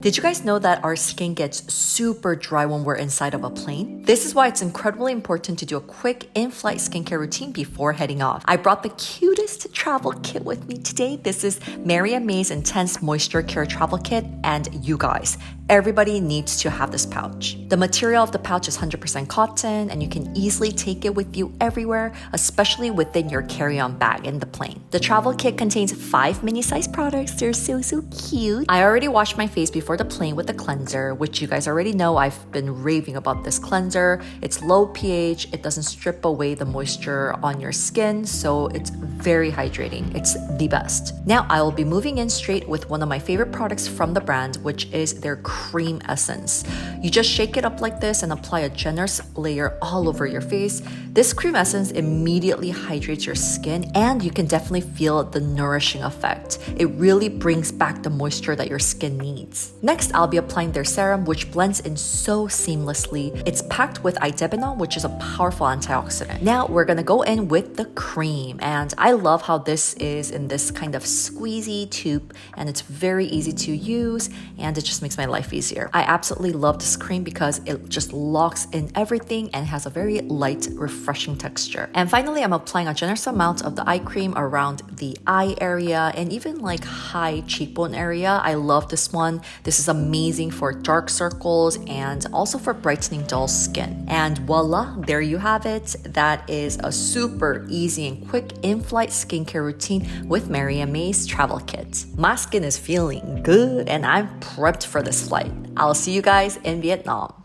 Did you guys know that our skin gets super dry when we're inside of a plane? This is why it's incredibly important to do a quick in-flight skincare routine before heading off. I brought the cutest travel kit with me today. This is Mary&May's Intense Moisture Care Travel Kit, and you guys, everybody needs to have this pouch. The material of the pouch is 100% cotton, and you can easily take it with you everywhere, especially within your carry-on bag in the plane. The travel kit contains 5 mini-sized products. They're so cute. I already washed my face before the plane with the cleanser, which you guys already know. I've been raving about this cleanser. It's low pH, it doesn't strip away the moisture on your skin, so it's very hydrating. It's the best. Now I will be moving in straight with one of my favorite products from the brand, which is their cream essence. You just shake it up like this and apply a generous layer all over your face. This cream essence immediately hydrates your skin, and you can definitely feel the nourishing effect. It really brings back the moisture that your skin needs. Next, I'll be applying their serum, which blends in so seamlessly. It's packed with idebenol, which is a powerful antioxidant. Now we're gonna go in with the cream, and I love how this is in this kind of squeezy tube, and it's very easy to use, and it just makes my life easier. I absolutely love this cream because it just locks in everything and has a very light, refreshing texture. And finally, I'm applying a generous amount of the eye cream around the eye area and even like high cheekbone area. I love this one. This is amazing for dark circles and also for brightening dull skin. And voila, there you have it. That is a super easy and quick in-flight skincare routine with Mary&May's travel kit. My skin is feeling good and I'm prepped for this flight. I'll see you guys in Vietnam.